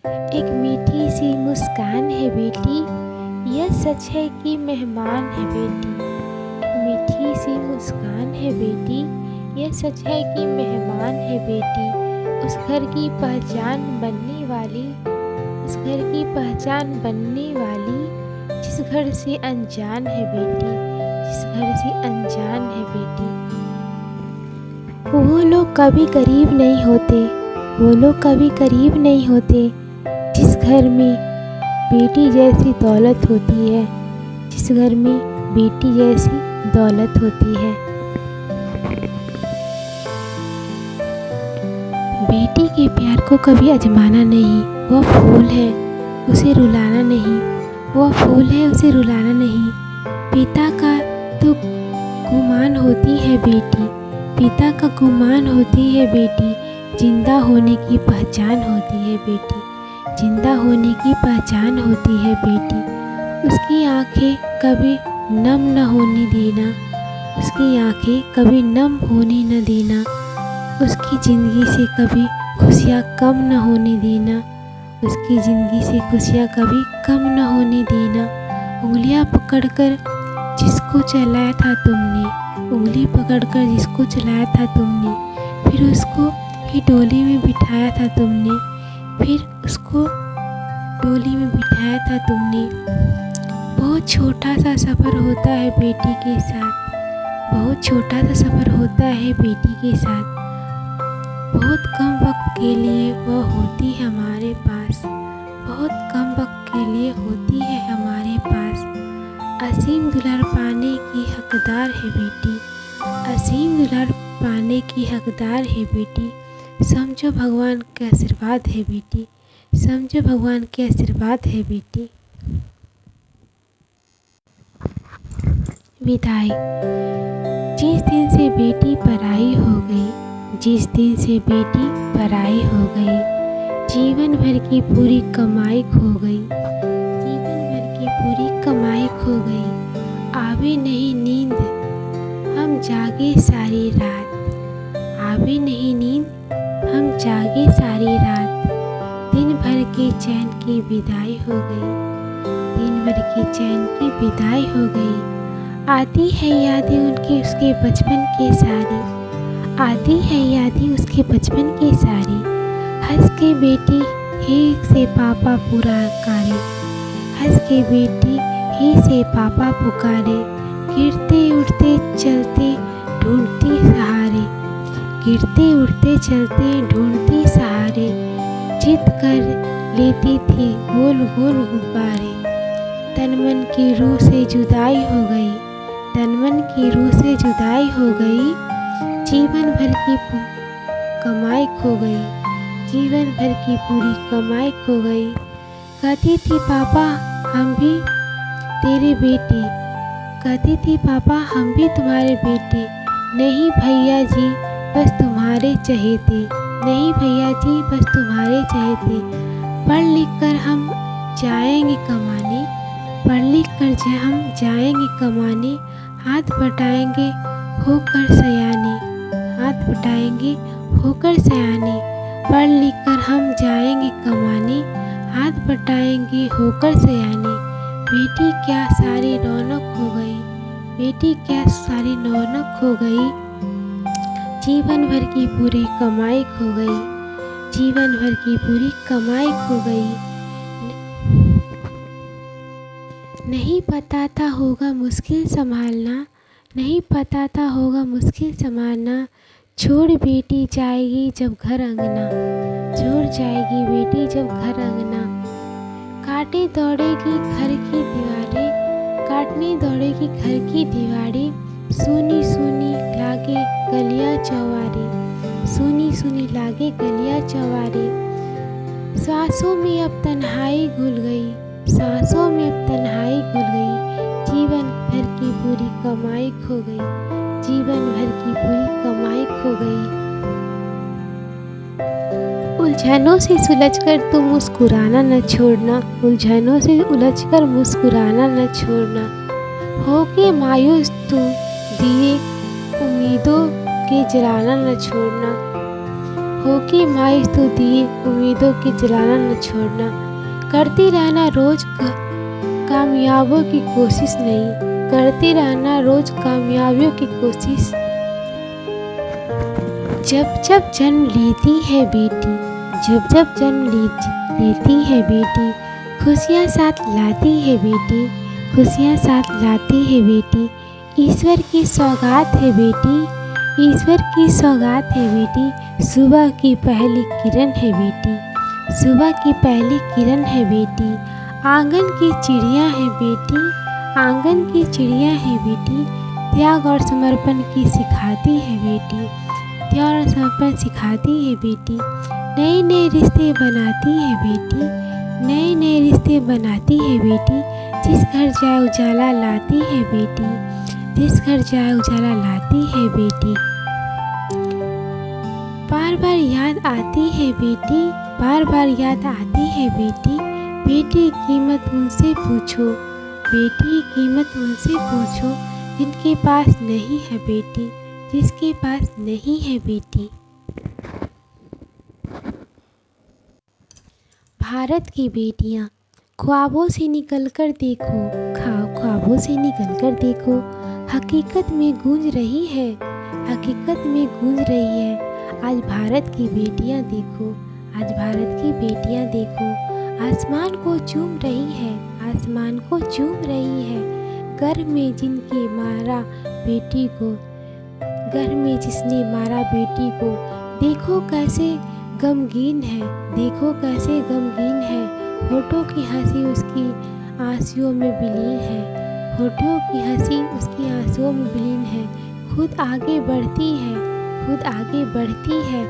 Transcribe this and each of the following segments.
एक मीठी सी मुस्कान है बेटी, यह सच है कि मेहमान है बेटी। मीठी सी मुस्कान है बेटी, यह सच है कि मेहमान है बेटी। उस घर की पहचान बनने वाली, उस घर की पहचान बनने वाली, जिस घर से अनजान है बेटी, जिस घर से अनजान है बेटी। वो लोग कभी गरीब नहीं होते, वो लोग कभी गरीब नहीं होते, जिस घर में बेटी जैसी दौलत होती है, जिस घर में बेटी जैसी दौलत होती है। बेटी के प्यार को कभी आजमाना नहीं, वह फूल है उसे रुलाना नहीं, वह फूल है उसे रुलाना नहीं। पिता का तो गुमान होती है बेटी, पिता का गुमान होती है बेटी, जिंदा होने की पहचान होती है बेटी, जिंदा होने की पहचान होती है बेटी। उसकी आंखें कभी नम न होने देना, उसकी आंखें कभी नम होने न देना, उसकी ज़िंदगी से कभी खुशियाँ कम न होने देना, उसकी ज़िंदगी से खुशियाँ कभी कम न होने देना। उंगलियाँ पकड़कर जिसको चलाया था तुमने, उंगली पकड़कर जिसको चलाया था तुमने, फिर उसको ही डोली में बिठाया था तुमने, फिर उसको डोली में बिठाया था तुमने। बहुत छोटा सा सफ़र होता है बेटी के साथ, बहुत छोटा सा सफ़र होता है बेटी के साथ। बहुत कम वक्त के लिए वह होती है हमारे पास, बहुत कम वक्त के लिए होती है हमारे पास। असीम दुलार पाने की हकदार है बेटी, असीम दुलार पाने की हकदार है बेटी। समझो भगवान के आशीर्वाद है बेटी, समझो भगवान के आशीर्वाद है बेटी। विदाई। जिस दिन से बेटी पराई हो गई, जिस दिन से बेटी पराई हो गई, जीवन भर की पूरी कमाई खो गई, जीवन भर की पूरी कमाई खो गई। आवे नहीं नींद हम जागे सारी रात, आवे नहीं नींद हम जागे सारी रात। दिन भर के चैन की विदाई हो गई, दिन भर के चैन की विदाई हो गई। आती है यादें उनकी उसके बचपन के सारी, आती है यादें उसके बचपन की सारी। हंस के बेटी ही से पापा पुकारे, हंस के बेटी ही से पापा पुकारे। गिरते उठते चलते ढूंढती सहारे, गिरते उठते चलते ढूंढती सहारे। जिद कर लेती थी गोल गोल गुब्बारे। तन मन की रूह से जुदाई हो गई, तन मन की रूह से जुदाई हो गई। जीवन भर की कमाई खो गई, जीवन भर की पूरी कमाई खो गई। कहती थी पापा हम भी तेरे बेटे, कहती थी पापा हम भी तुम्हारे बेटे। नहीं भैया जी बस तुम्हारे चहेते, नहीं भैया जी बस तुम्हारे चहेते। पढ़ लिख कर हम जाएंगे कमाने, पढ़ लिख कर हम जाएंगे कमाने। हाथ बटाएंगे होकर सयाने, हाथ बटाएंगे होकर सयाने। पढ़ लिख कर हम जाएंगे कमाने, हाथ बटाएंगे होकर सयाने। बेटी क्या सारी रौनक हो गई, बेटी क्या सारी रौनक हो गई। जीवन भर की पूरी कमाई खो गई, जीवन भर की पूरी कमाई खो गई। नहीं पता था होगा मुश्किल संभालना, नहीं पता था होगा मुश्किल संभालना। छोड़ बेटी जाएगी जब घर अंगना, छोड़ जाएगी बेटी जब घर अंगना। काटे दौड़ेगी घर की दीवारें, काटने दौड़ेगी घर की दीवारें। सुनी सुनी लागे गलियां चौवारे, सुनी सुनी लागे गलियां चौवारे। सांसों में अब तन्हाई घुल गई, सांसों में अब तन्हाई घुल गई। जीवन भर की पूरी कमाई खो गई, जीवन भर की पूरी कमाई खो गई। उलझनों से सुलझकर तुम मुस्कुराना न छोड़ना, उलझनों से उलझकर मुस्कुराना न छोड़ना। हो के मायूस तुम दिए उम्मीदों के जलाना न छोड़ना, हो कि मायूस तो दिए उम्मीदों की जलाना न छोड़ना। करती रहना रोज कामयाबियों की कोशिश नहीं, करती रहना रोज कामयाबियों की कोशिश। जब जब जन्म लेती है बेटी, जब जब जन्म लेती है बेटी, खुशियाँ साथ लाती है बेटी, खुशियाँ साथ लाती है बेटी। ईश्वर की सौगात है बेटी, ईश्वर की सौगात है बेटी। सुबह की पहली किरण है बेटी, सुबह की पहली किरण है बेटी। आंगन की चिड़िया है बेटी, आंगन की चिड़िया है बेटी। त्याग और समर्पण की सिखाती है बेटी, त्याग और समर्पण सिखाती है बेटी। नए नए रिश्ते बनाती है बेटी, नए नए रिश्ते बनाती है बेटी। जिस घर जाए उजाला लाती है बेटी, जिस घर जाए उजाला लाती है बेटी। बार बार याद आती है बेटी, बार बार याद आती है बेटी। बेटी की कीमत उनसे पूछो, बेटी की कीमत उनसे पूछो, जिनके पास नहीं है बेटी, जिसके पास नहीं है बेटी। भारत की बेटियां ख्वाबों से निकलकर देखो, ख्वाबों से निकलकर देखो। हकीकत में गूंज रही है, हकीकत में गूंज रही है। आज भारत की बेटियां देखो, आज भारत की बेटियां देखो। आसमान को चूम रही है, आसमान को चूम रही है। गर्भ में जिनके मारा बेटी को, गर्भ में जिसने मारा बेटी को। देखो कैसे गमगीन है, देखो कैसे गमगीन है। होठों की हंसी उसकी आंसुओं में विलीन है, होठों की हंसी उसकी आंसुओं में विलीन है। खुद आगे बढ़ती है, खुद आगे बढ़ती है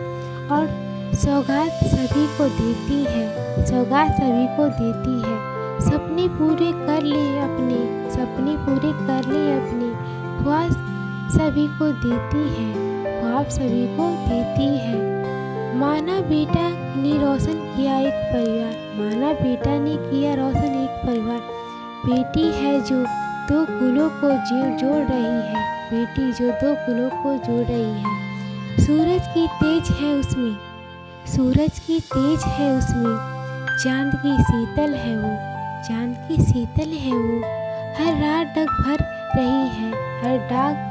और सौगात सभी को देती है, सौगात सभी को देती है। सपने पूरे कर ले अपने, सपने पूरे कर ले अपने। ख्वाब सभी को देती है, ख्वाब सभी को देती है। माना बेटा ने रोशन किया एक परिवार, माना बेटा ने किया रोशन एक परिवार। बेटी है जो दो कुलों को जोड़ रही है, बेटी जो दो कुलों को जोड़ रही है। सूरज की तेज है उसमें, सूरज की तेज है उसमें। चांद की शीतल है वो, चांद की शीतल है वो। हर रात डग भर रही है, हर डाग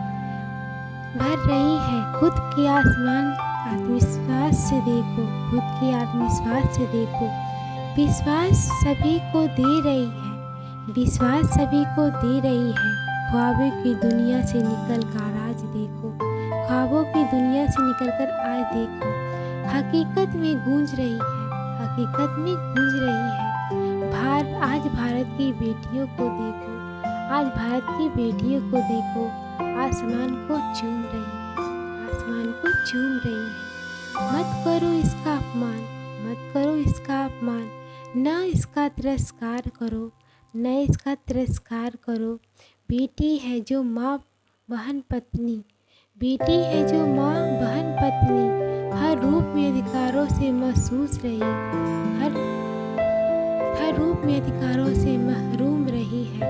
भर रही है। खुद के आसमान आत्मविश्वास से देखो, खुद के आत्मविश्वास से देखो। विश्वास सभी को दे रही है, विश्वास सभी को दे रही है। ख्वाबों की दुनिया से निकल कर आज देखो, ख्वाबों की दुनिया से निकल कर आज देखो। हकीकत में गूंज रही है, हकीकत में गूंज रही है। आज भारत की बेटियों को देखो, आज भारत की बेटियों को देखो। आसमान को चूम रही है, आसमान को चूम रही है। मत करो इसका अपमान, मत करो इसका अपमान। न इसका तिरस्कार करो, न इसका तिरस्कार करो। बेटी है जो माँ बहन पत्नी, बेटी है जो माँ बहन पत्नी। हर रूप में अधिकारों से महसूस रही, हर रूप में अधिकारों से महरूम रही है।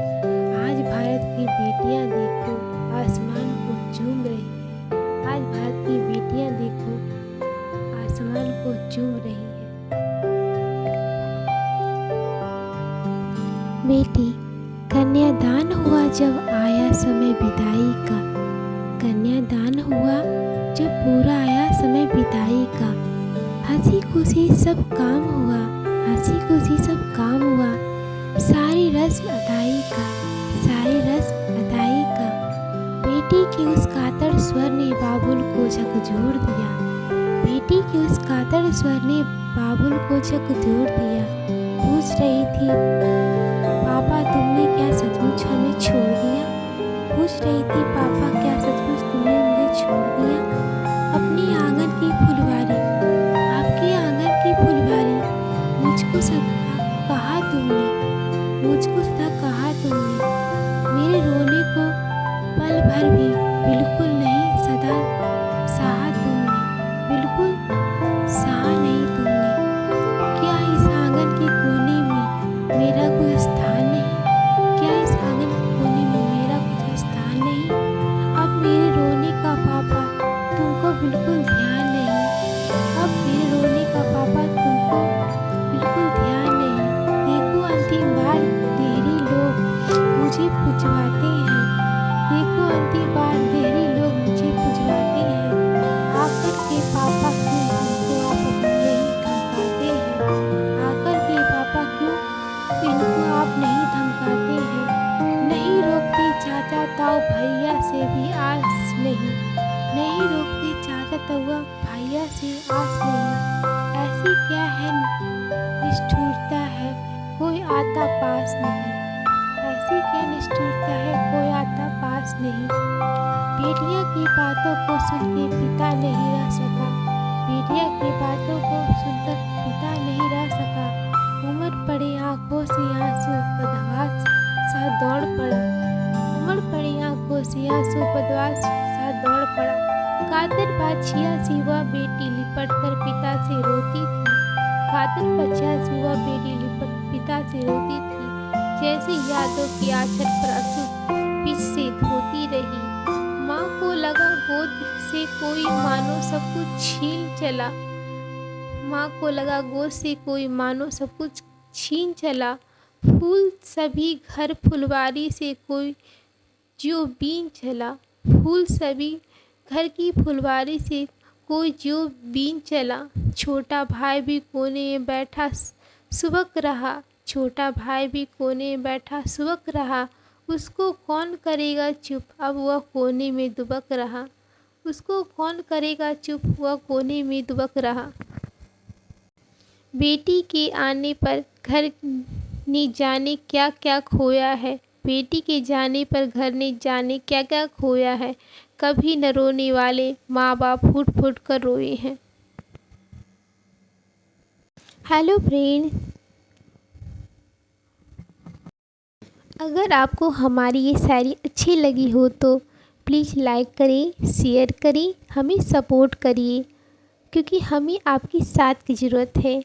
आज भारत की बेटियां देखो, आसमान को चूम रही है। आज भारत की बेटियां देखो, आसमान को चूम रही है। बेटी कन्यादान हुआ जब आया समय विदाई का, कन्यादान हुआ जब पूरा आया समय विदाई का। हंसी खुशी सब काम हुआ, हंसी खुशी सब काम हुआ। सारी रस्म अदाई का, सारी रस्म अदाई का। बेटी के उस कातर स्वर ने बाबुल को झकझोर दिया, बेटी के उस कातर स्वर ने बाबुल को झकझोर दिया। पूछ रही थी पापा तुमने क्या सचमुच हमें छोड़ दिया, पूछ रही थी पापा क्या सचमुच तुमने मुझे छोड़ दिया। अपने आंगन की फुलवारी, आपके आंगन की फुलवारी। मुझको सदा कहा तुमने, मुझको सदा कहा तुमने। मेरे रोने को पल भर भी बिल्कुल नहीं सदा सहा तुमने, बिल्कुल सहा नहीं तुमने। क्या इस आंगन के कोने में मेरा कोई स्थान नहीं, क्या इस आंगन के कोने में मेरा कुछ स्थान नहीं। अब मेरे रोने का पापा तुमको बिल्कुल ध्यान नहीं, अब पुछवाते हैं। देखो अंतिम बार देहरी लोग मुझे पुछवाते हैं, आकर के पापा क्यों इनको आप नहीं धमकाते हैं? आकर के पापा क्यों इनको आप नहीं धमकाते हैं? नहीं रोकते चाचा ताऊ भैया से भी आस नहीं, नहीं रोकते चाचा ताऊ भैया से आस नहीं। ऐसी क्या है निष्ठुरता है, कोई आता पास नहीं। ऐसी क्या निष्ठुरता है, कोई आता पास नहीं। बेटिया की बातों को सुन के पिता नहीं रह सका, बेटिया की बातों को सुनकर पिता नहीं रह सका। उमड़ पड़े आंखों से आंसू बदवास सा दौड़ पड़ा, उमड़ पड़े आंखों से आंसू बदवास सा दौड़ पड़ा। कातर बाछिया सी वह बेटी लिपट कर पिता से रोती थी, कातर बच्चा सी वह बेटी लिपट पिता से रोती थी। जैसे यादों के आंचल पर आंसू पीछ से धोती रही। माँ को लगा गोद से कोई मानो सब कुछ छीन चला, माँ को लगा गोद से कोई मानो सब कुछ छीन चला। फूल सभी घर फुलवारी से कोई जो बीन चला, फूल सभी घर की फुलवारी से कोई जो बीन चला। छोटा भाई भी कोने में बैठा सुबक रहा, छोटा भाई भी कोने में बैठा सुबक रहा। उसको कौन करेगा चुप, अब वह कोने में दुबक रहा, उसको कौन करेगा चुप, वह कोने में दुबक रहा। बेटी के आने पर घर ने जाने क्या क्या खोया है, बेटी के जाने पर घर ने जाने क्या क्या खोया है। कभी न रोने वाले माँ बाप फूट फूट कर रोए हैं। हेलो फ्रेंड्स, अगर आपको हमारी ये शायरी अच्छी लगी हो तो प्लीज़ लाइक करें, शेयर करें, हमें सपोर्ट करिए, क्योंकि हमें आपकी साथ की ज़रूरत है।